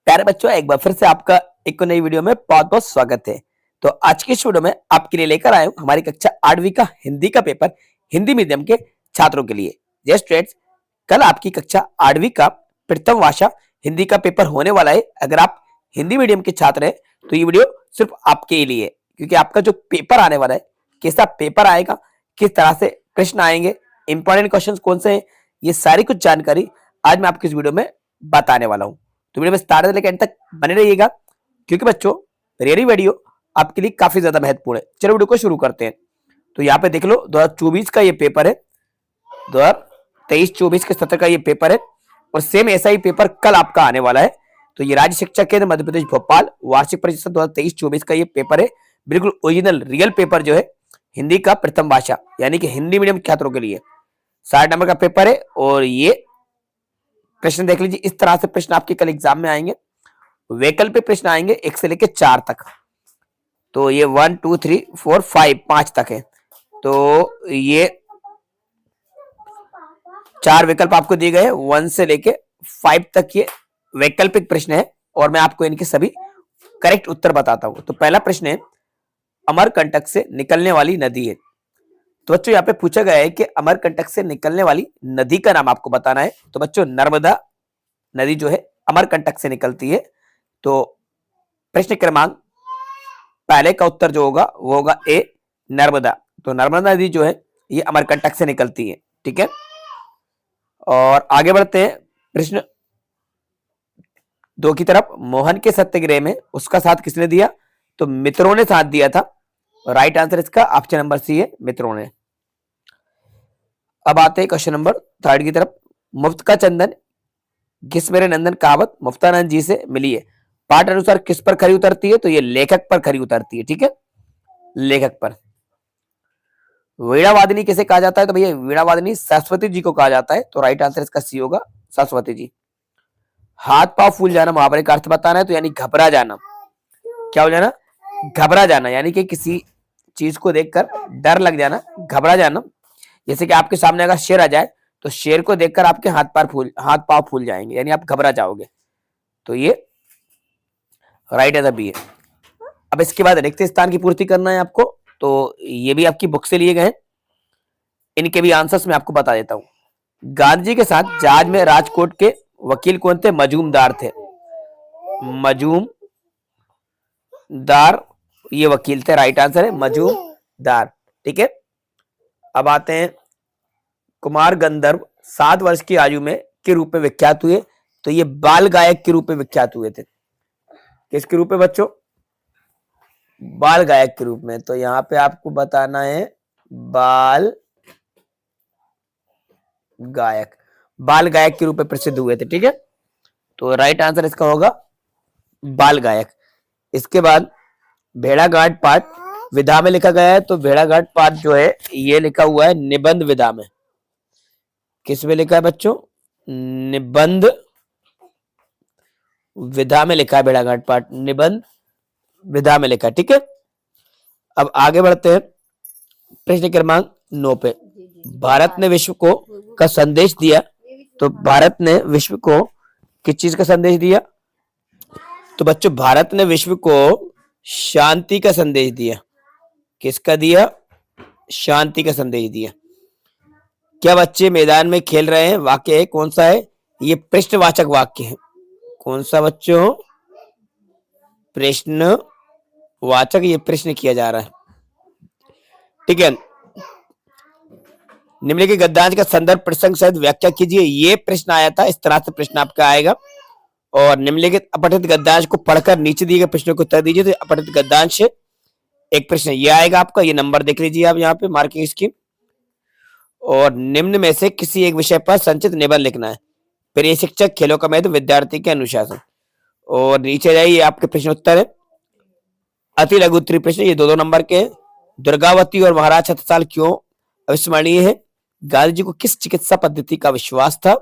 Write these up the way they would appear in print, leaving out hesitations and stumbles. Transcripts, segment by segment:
प्यारे बच्चों, एक बार फिर से आपका एक नई वीडियो में बहुत बहुत स्वागत है। तो आज की इस वीडियो में आपके लिए लेकर आए हूं हमारी कक्षा 8वीं का हिंदी का पेपर हिंदी मीडियम के छात्रों के लिए। जय स्टूडेंट्स, कल आपकी कक्षा 8वीं का प्रथम भाषा हिंदी का पेपर होने वाला है। अगर आप हिंदी मीडियम के छात्र हैं तो ये वीडियो सिर्फ आपके लिए है, क्योंकि आपका जो पेपर आने वाला है, कैसा पेपर आएगा, किस तरह से प्रश्न आएंगे, इंपॉर्टेंट क्वेश्चन कौन से हैं, ये सारी कुछ जानकारी आज मैं आपकी इस वीडियो में बताने वाला हूँ। तो वीडियो में स्टार्ट से लेकर एंड तक बने रहिएगा, क्योंकि बच्चों मेरी वीडियो आपके लिए काफी ज्यादा महत्वपूर्ण है। चलो वीडियो को शुरू करते हैं। तो यहाँ पे देख लो 2024 का ये पेपर है, 2023-24 के सत्र का ये पेपर है और सेम ऐसा ही पेपर कल आपका आने वाला है। तो ये राज्य शिक्षा केंद्र मध्य प्रदेश भोपाल वार्षिक परीक्षा 2023-24 का ये पेपर है, बिल्कुल ओरिजिनल रियल पेपर जो है हिंदी का प्रथम भाषा यानी कि हिंदी मीडियम छात्रों के लिए 60 नंबर का पेपर है। और ये प्रश्न देख लीजिए, इस तरह से प्रश्न आपके कल एग्जाम में आएंगे। वैकल्पिक प्रश्न आएंगे 1 से लेकर 4 तक। तो ये 1 2 3 4 5 तक है। तो ये 4 विकल्प आपको दिए गए हैं, 1 से लेके 5 तक ये वैकल्पिक प्रश्न है और मैं आपको इनके सभी करेक्ट उत्तर बताता हूं। तो पहला प्रश्न है, अमरकंटक से निकलने वाली नदी है। तो बच्चों यहाँ पे पूछा गया है कि अमरकंटक से निकलने वाली नदी का नाम आपको बताना है। तो बच्चों नर्मदा नदी जो है अमरकंटक से निकलती है। तो प्रश्न क्रमांक पहले का उत्तर जो होगा वो होगा ए, नर्मदा। तो नर्मदा नदी जो है ये अमरकंटक से निकलती है। ठीक है, और आगे बढ़ते हैं प्रश्न 2 की तरफ। मोहन के सत्याग्रह में उसका साथ किसने दिया? तो मित्रों ने साथ दिया था। राइट आंसर इसका ऑप्शन नंबर सी है, मित्रों ने। अब आते हैं क्वेश्चन नंबर 3 की तरफ। मुफ्त का चंदन घिस मेरे नंदन कहावत मुफ्तानंद जी से मिली है, पाठ अनुसार किस पर खरी उतरती है? तो ये लेखक पर खरी उतरती है। ठीक है, लेखक पर। वीणावादिनी किसे कहा जाता है? तो भैया वीणावादिनी सरस्वती जी को कहा जाता है। तो राइट आंसर इसका सी होगा, सरस्वती जी। हाथ पांव फूल जाना मुहावरे का अर्थ बताना है। तो यानी घबरा जाना। क्या हो जाना? घबरा जाना, यानी कि किसी चीज को देखकर डर लग जाना, घबरा जाना। जैसे कि आपके सामने अगर शेर आ जाए तो शेर को देखकर आपके हाथ पांव फूल जाएंगे, यानी आप घबरा जाओगे। तो ये राइट आंसर बी है। अब इसके बाद रिक्त स्थान की पूर्ति करना है आपको। तो ये भी आपकी बुक से लिए गए हैं, इनके भी आंसर्स मैं आपको बता देता हूं। गांधी जी के साथ जहाज में राजकोट के वकील कौन थे? मजूमदार थे। मजूमदार ये वकील थे। राइट आंसर है मजूमदार। ठीक है, अब आते हैं कुमार गंधर्व 7 वर्ष की आयु में के रूप में विख्यात हुए। तो ये बाल गायक के रूप में विख्यात हुए थे। किसके रूप में बच्चों? बाल गायक के रूप में। तो यहां पे आपको बताना है बाल गायक, बाल गायक के रूप में प्रसिद्ध हुए थे। ठीक है, तो राइट आंसर इसका होगा बाल गायक। इसके बाद भेड़ाघाट पाठ विधा में लिखा गया है। तो भेड़ाघाट पाठ जो है ये लिखा हुआ है निबंध विधा में। किस में लिखा है बच्चों? निबंध विधा में लिखा है। भेड़ाघाट पाठ निबंध विधा में लिखा है। ठीक है, अब आगे बढ़ते हैं प्रश्न क्रमांक 9 पे। भारत ने विश्व को का संदेश दिया। तो भारत ने विश्व को किस चीज का संदेश दिया? तो बच्चों भारत ने विश्व को शांति का संदेश दिया। किसका दिया? शांति का संदेश दिया। क्या बच्चे मैदान में खेल रहे हैं वाक्य है, कौन सा है? ये प्रश्नवाचक वाक्य है। कौन सा बच्चों? प्रश्नवाचक, ये प्रश्न किया जा रहा है। ठीक है, निम्नलिखित गद्यांश का संदर्भ प्रसंग सहित व्याख्या कीजिए। ये प्रश्न आया था, इस तरह से प्रश्न आपका आएगा। और निम्नलिखित अपठित गद्यांश को पढ़कर नीचे दिए गए प्रश्नों को उत्तर दीजिए। तो अपठित गद्यांश एक प्रश्न ये आएगा आपका, ये नंबर देख लीजिए आप यहाँ पे मार्किंग स्कीम। और निम्न में से किसी एक विषय पर संचित निबंध लिखना है। प्रिय शिक्षक, खेलों का महत्व, विद्यार्थी के अनुशासन। और नीचे जाइए आपके प्रश्न उत्तर है। अति लघु उत्तरीय प्रश्न ये 2-2 नंबर के हैं। दुर्गावती और महाराज छत्रसाल क्यों अविस्मरणीय है? गांधी जी को किस चिकित्सा पद्धति का विश्वास था?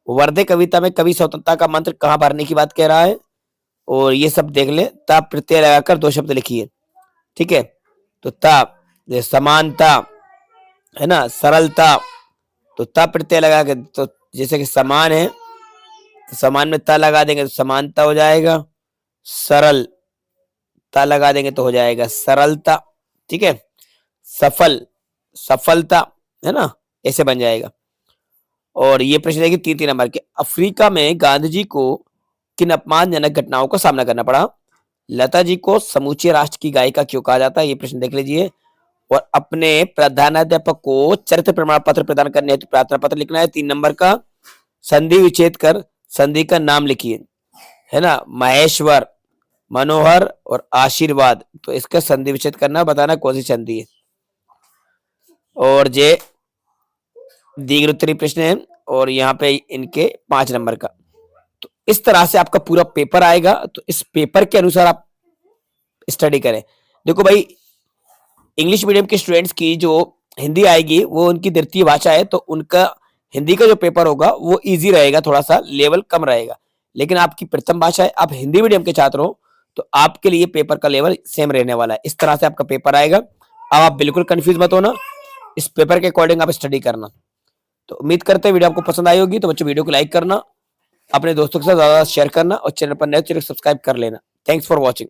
वर्धे कविता में कवि स्वतंत्रता का मंत्र कहां भरने की बात कह रहा है? और ये सब देख ले। ता प्रत्यय लगाकर 2 शब्द लिखिए। ठीक है, तो ता समानता है ना, सरलता। तो ता प्रत्यय लगा के, तो जैसे कि समान है तो समान में ता लगा देंगे तो समानता हो जाएगा। सरल, ता लगा देंगे तो हो जाएगा सरलता। ठीक है। सफल, सफलता, है ना, ऐसे बन जाएगा। और ये प्रश्न है कि 3-3 नंबर के, अफ्रीका में गांधी जी को किन अपमानजनक घटनाओं का सामना करना पड़ा? लता जी को समूचे राष्ट्र की गायिका क्यों कहा जाता है? ये प्रश्न देख लीजिए। और अपने प्रधानाध्यापक को चरित्र प्रमाण पत्र प्रदान करने हेतु प्रार्थना पत्र लिखना है। 3 नंबर का, संधि विच्छेद कर संधि का नाम लिखिए, है ना, महेश्वर, मनोहर और आशीर्वाद। तो इसका संधि विच्छेद करना, बताना कौन सी संधि है। और ये दीर्घ उत्तरीय प्रश्न है और यहाँ पे इनके 5 नंबर का। तो इस तरह से आपका पूरा पेपर आएगा। तो इस पेपर के अनुसार आप स्टडी करें। देखो भाई, इंग्लिश मीडियम के स्टूडेंट्स की जो हिंदी आएगी वो उनकी द्वितीय भाषा है, तो उनका हिंदी का जो पेपर होगा वो इजी रहेगा, थोड़ा सा लेवल कम रहेगा। लेकिन आपकी प्रथम भाषा है, आप हिंदी मीडियम के छात्र हो, तो आपके लिए पेपर का लेवल सेम रहने वाला है। इस तरह से आपका पेपर आएगा। अब आप बिल्कुल कंफ्यूज मत होना, इस पेपर के अकॉर्डिंग आप स्टडी करना। तो उम्मीद करते हैं वीडियो आपको पसंद आई होगी। तो बच्चों, वीडियो को लाइक करना, अपने दोस्तों के साथ ज्यादा शेयर करना और चैनल पर नए, चैनल सब्सक्राइब कर लेना। Thanks for watching.